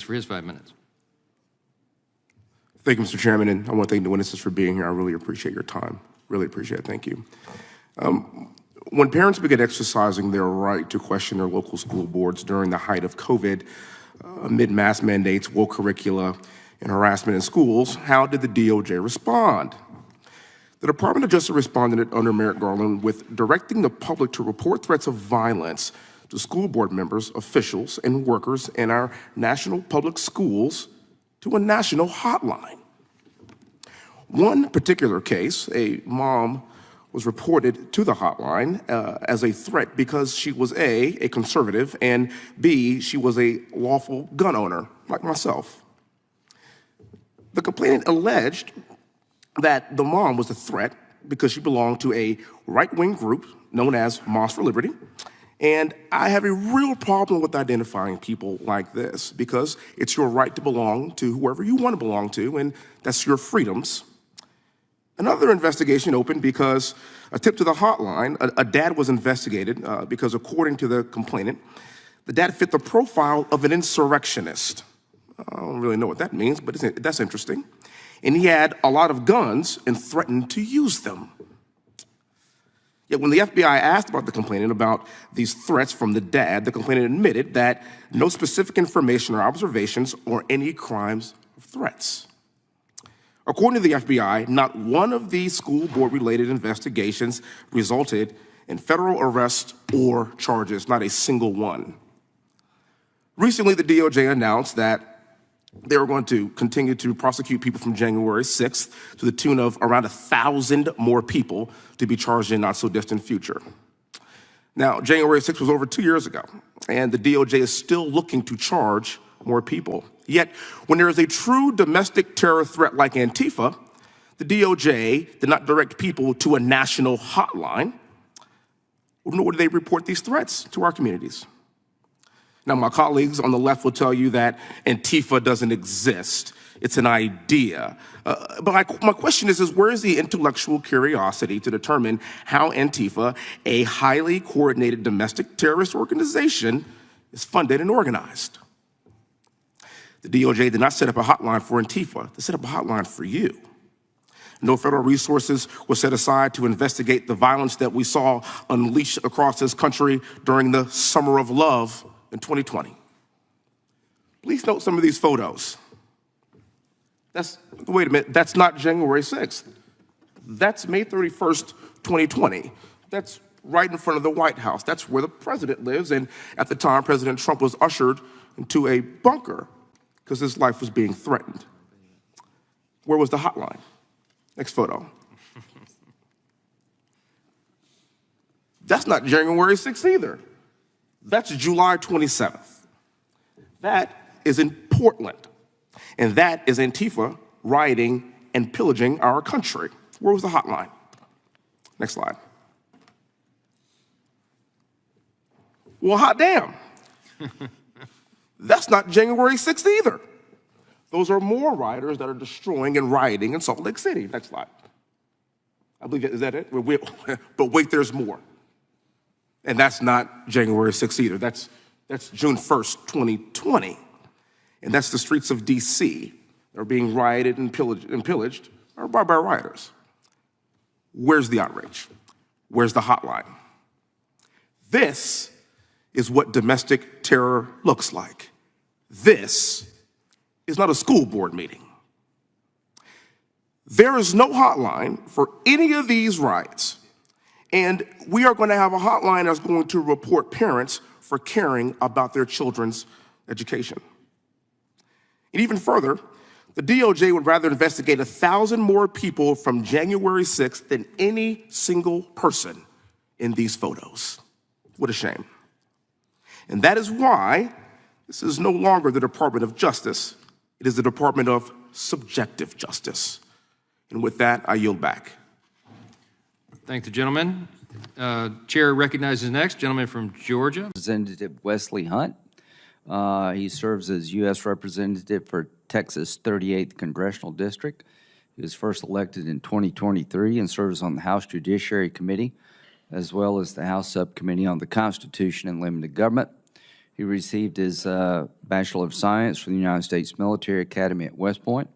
for his 5 minutes. Thank you, Mr. Chairman, and I want to thank the witnesses for being here. I really appreciate your time. Really appreciate it. Thank you. When parents begin exercising their right to question their local school boards during the height of COVID, amid mask mandates, woke curricula, and harassment in schools, how did the DOJ respond? The Department of Justice responded under Merrick Garland with directing the public to report threats of violence to school board members, officials, and workers in our national public schools to a national hotline. One particular case, a mom was reported to the hotline as a threat because she was A, conservative, and B, she was a lawful gun owner, like myself. The complainant alleged that the mom was a threat because she belonged to a right-wing group known as Moms for Liberty. And I have a real problem with identifying people like this because it's your right to belong to whoever you want to belong to, and that's your freedoms. Another investigation opened because a tip to the hotline, a dad was investigated because according to the complainant, the dad fit the profile of an insurrectionist. I don't really know what that means, but that's interesting. And he had a lot of guns and threatened to use them. Yet when the FBI asked about the complainant about these threats from the dad, the complainant admitted that no specific information or observations or any crimes or threats. According to the FBI, not one of these school board-related investigations resulted in federal arrest or charges, not a single one. Recently, the DOJ announced that they were going to continue to prosecute people from January 6th to the tune of around 1,000 more people to be charged in not so distant future. Now, January 6th was over 2 years ago, and the DOJ is still looking to charge more people. Yet, when there is a true domestic terror threat like Antifa, the DOJ did not direct people to a national hotline, nor do they report these threats to our communities. Now, my colleagues on the left will tell you that Antifa doesn't exist. It's an idea. But my question is where is the intellectual curiosity to determine how Antifa, a highly coordinated domestic terrorist organization, is funded and organized? The DOJ did not set up a hotline for Antifa. They set up a hotline for you. No federal resources were set aside to investigate the violence that we saw unleashed across this country during the Summer of Love in 2020. Please note some of these photos. Wait a minute, that's not January 6th. That's May 31st, 2020. That's right in front of the White House. That's where the president lives, and at the time, President Trump was ushered into a bunker because his life was being threatened. Where was the hotline? Next photo. That's not January 6th either. That's July 27th. That is in Portland. And that is Antifa rioting and pillaging our country. Where was the hotline? Next slide. Well, hot damn. That's not January 6th either. Those are more rioters that are destroying and rioting in Salt Lake City. Next slide. I believe, is that it? But wait, there's more. And that's not January 6th either. That's June 1st, 2020. And that's the streets of DC. They're being rioted and pillaged by rioters. Where's the outrage? Where's the hotline? This is what domestic terror looks like. This is not a school board meeting. There is no hotline for any of these riots. And we are going to have a hotline that's going to report parents for caring about their children's education. And even further, the DOJ would rather investigate 1,000 more people from January 6th than any single person in these photos. What a shame. And that is why this is no longer the Department of Justice. It is the Department of Subjective Justice. And with that, I yield back. Thank the gentleman. Chair recognizes next, gentleman from Georgia. Representative Wesley Hunt. He serves as U.S. Representative for Texas 38th Congressional District. He was first elected in 2023 and serves on the House Judiciary Committee, as well as the House Subcommittee on the Constitution and Limited Government. He received his Bachelor of Science from the United States Military Academy at West Point.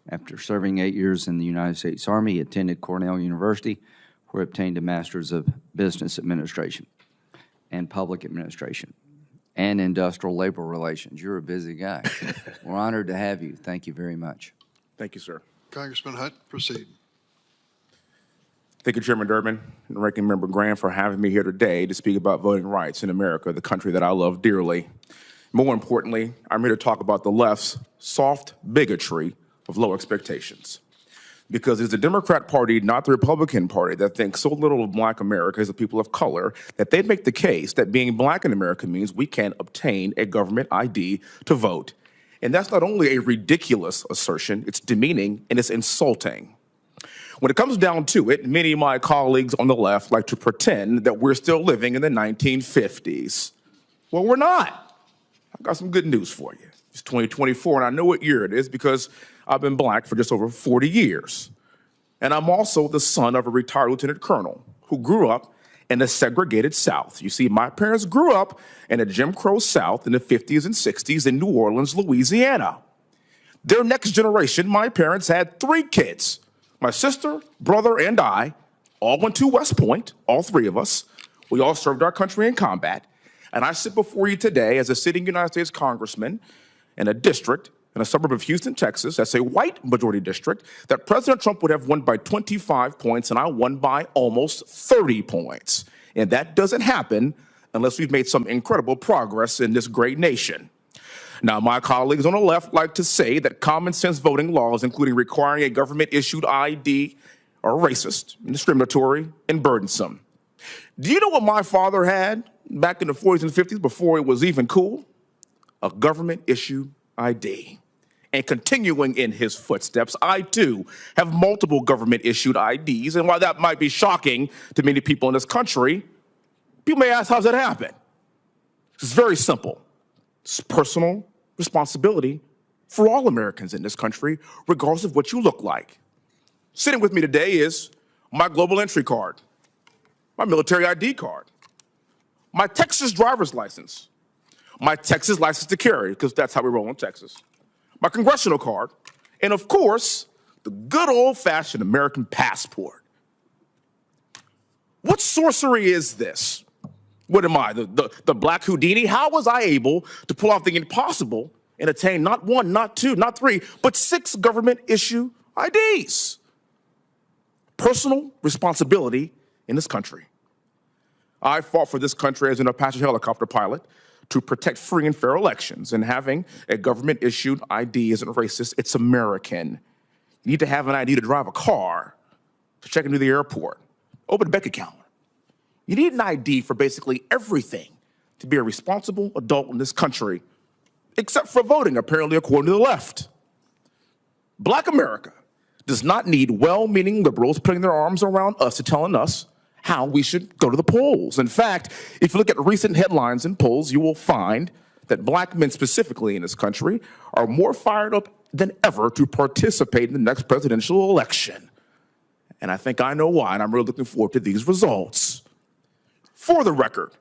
After serving 8 years in the United States Army, he attended Cornell University, where he obtained a Master's of Business Administration and Public Administration and Industrial Labor Relations. You're a busy guy. We're honored to have you. Thank you very much. Thank you, sir. Congressman Hunt, proceed. Thank you, Chairman Durbin and Ranking Member Graham, for having me here today to speak about voting rights in America, the country that I love dearly. More importantly, I'm here to talk about the left's soft bigotry of low expectations. Because it's the Democrat Party, not the Republican Party, that thinks so little of Black America as the people of color that they'd make the case that being Black in America means we can't obtain a government ID to vote. And that's not only a ridiculous assertion, it's demeaning and it's insulting. When it comes down to it, many of my colleagues on the left like to pretend that we're still living in the 1950s. Well, we're not. I've got some good news for you. It's 2024, and I know what year it is because I've been Black for just over 40 years. And I'm also the son of a retired lieutenant colonel who grew up in the segregated South. You see, my parents grew up in a Jim Crow South in the 50s and 60s in New Orleans, Louisiana. Their next generation, my parents had 3 kids. My sister, brother, and I all went to West Point, all 3 of us. We all served our country in combat. And I sit before you today as a sitting United States congressman in a district in a suburb of Houston, Texas, that's a white majority district, that President Trump would have won by 25 points, and I won by almost 30 points. And that doesn't happen unless we've made some incredible progress in this great nation. Now, my colleagues on the left like to say that common sense voting laws, including requiring a government-issued ID, are racist, discriminatory, and burdensome. Do you know what my father had back in the 40s and 50s before it was even cool? A government-issued ID. And continuing in his footsteps, I too have multiple government-issued IDs, and while that might be shocking to many people in this country, people may ask, how's that happen? It's very simple. It's personal responsibility for all Americans in this country, regardless of what you look like. Sitting with me today is my global entry card, my military ID card, my Texas driver's license, my Texas license to carry, because that's how we roll in Texas, my congressional card, and of course, the good old-fashioned American passport. What sorcery is this? What am I, the Black Houdini? How was I able to pull off the impossible and attain not 1, not 2, not 3, but 6 government-issue IDs? Personal responsibility in this country. I fought for this country as an Apache helicopter pilot to protect free and fair elections, and having a government-issued ID isn't racist, it's American. You need to have an ID to drive a car, to check into the airport, open a bank account. You need an ID for basically everything to be a responsible adult in this country, except for voting, apparently, according to the left. Black America does not need well-meaning liberals putting their arms around us and telling us how we should go to the polls. In fact, if you look at recent headlines and polls, you will find that Black men specifically in this country are more fired up than ever to participate in the next presidential election. And I think I know why, and I'm really looking forward to these results. For the record,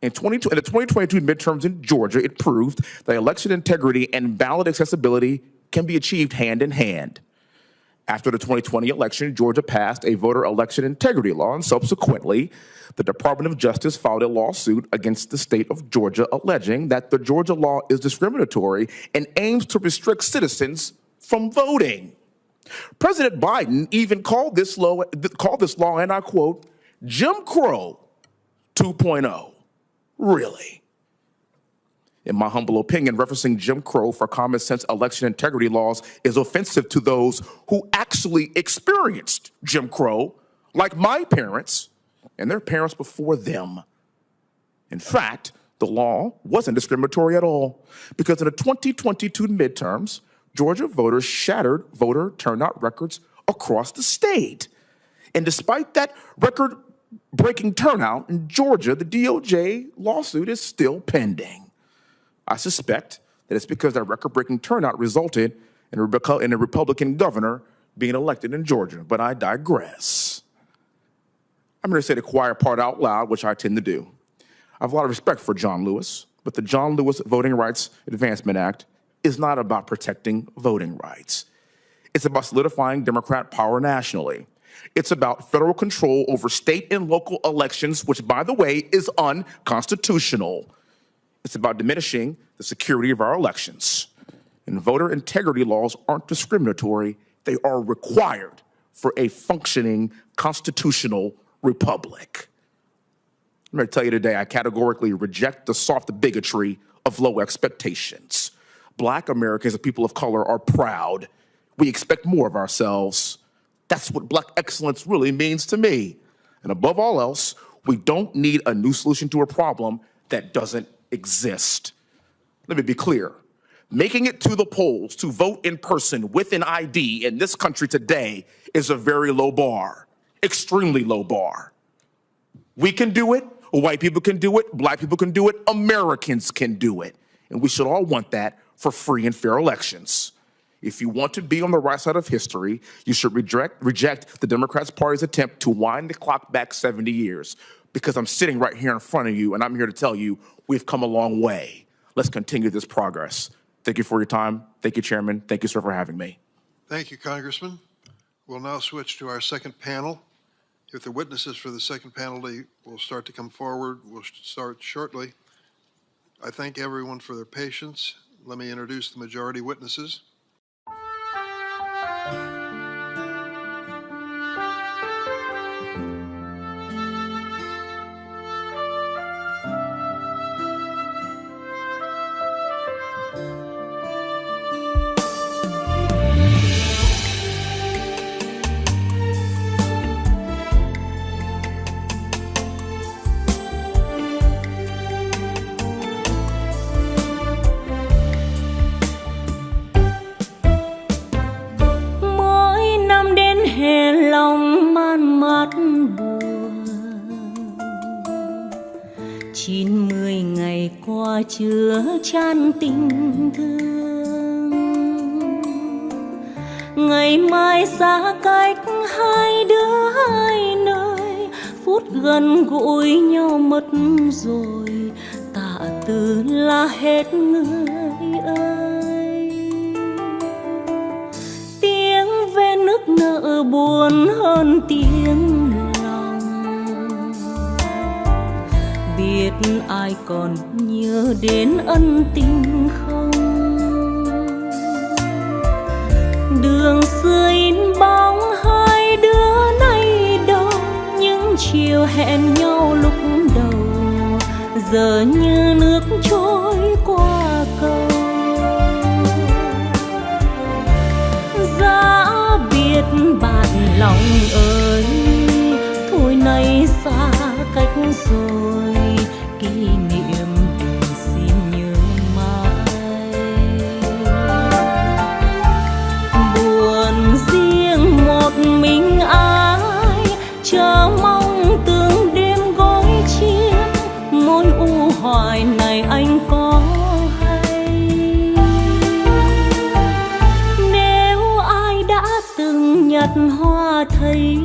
in the 2022 midterms in Georgia, it proved that election integrity and ballot accessibility can be achieved hand in hand. After the 2020 election, Georgia passed a voter election integrity law, and subsequently, the Department of Justice filed a lawsuit against the state of Georgia, alleging that the Georgia law is discriminatory and aims to restrict citizens from voting. President Biden even called this law, and I quote, Jim Crow 2.0. Really? In my humble opinion, referencing Jim Crow for common sense election integrity laws is offensive to those who actually experienced Jim Crow, like my parents and their parents before them. In fact, the law wasn't discriminatory at all, because in the 2022 midterms, Georgia voters shattered voter turnout records across the state. And despite that record-breaking turnout in Georgia, the DOJ lawsuit is still pending. I suspect that it's because that record-breaking turnout resulted in a Republican governor being elected in Georgia, but I digress. I'm going to say the quiet part out loud, which I tend to do. I have a lot of respect for John Lewis, But the John Lewis Voting Rights Advancement Act is not about protecting voting rights. It's about solidifying Democrat power nationally. It's about federal control over state and local elections, which, by the way, is unconstitutional. It's about diminishing the security of our elections. And voter integrity laws aren't discriminatory. They are required for a functioning constitutional republic. I'm going to tell you today, I categorically reject the soft bigotry of low expectations. Black Americans and people of color are proud. We expect more of ourselves. That's what Black excellence really means to me. And above all else, we don't need a new solution to a problem that doesn't exist. Let me be clear. Making it to the polls to vote in person with an ID in this country today is a very low bar, extremely low bar. We can do it, white people can do it, Black people can do it, Americans can do it. And we should all want that for free and fair elections. If you want to be on the right side of history, you should reject the Democrats' party's attempt to wind the clock back 70 years. Because I'm sitting right here in front of you, and I'm here to tell you we've come a long way. Let's continue this progress. Thank you for your time. Thank you, Chairman. Thank you, sir, for having me. Thank you, Congressman. We'll now switch to our second panel. If the witnesses for the second panel will start to come forward, we'll start shortly. I thank everyone for their patience. Let me introduce the majority witnesses. Chứa chan tình thương, ngày mai xa cách hai đứa hai nơi, phút gần gũi nhau mất rồi, tạ từ là hết người ơi. Tiếng ve nức nở buồn hơn tiếng biết ai còn nhớ đến ân tình không. Đường xưa in bóng hai đứa nay đâu, những chiều hẹn nhau lúc đầu giờ như nước trôi qua cầu. Giá biết bạn lòng ơi, thôi nay xa cách rồi, kỷ niệm tình xin nhớ mãi. Buồn riêng một mình ai, chờ mong từng đêm gối chiếc, mối u hoài này anh có hay. Nếu ai đã từng nhặt hoa thấy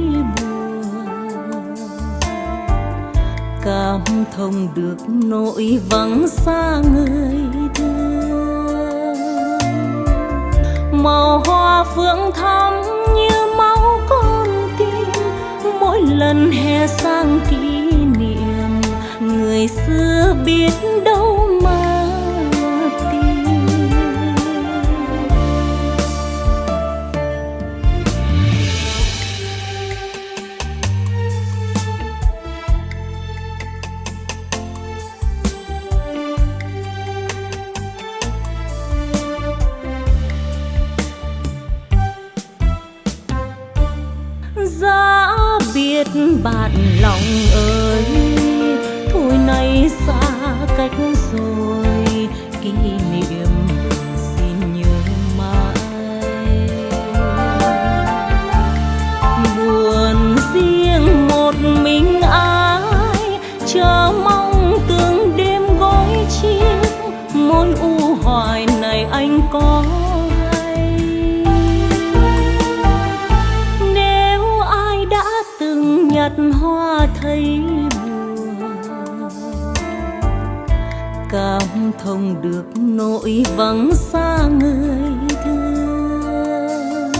cảm thông được nỗi vắng xa người thương. Màu hoa phượng thắm như máu con tim, mỗi lần hè sang kỷ niệm người xưa biết đâu mà tìm. Giá biết bạn lòng ơi, thôi nay xa cách rồi, kỷ niệm xin nhớ mãi. Buồn riêng một mình ai, chờ mong từng đêm gối chiếc, mối u hoài này anh có nhặt hoa thấy buồn, cảm thông được nỗi vắng xa người thương.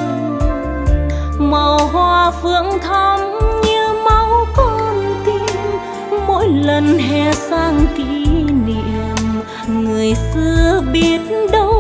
Màu hoa phượng thắm như máu con tim, mỗi lần hè sang kỷ niệm người xưa biết đâu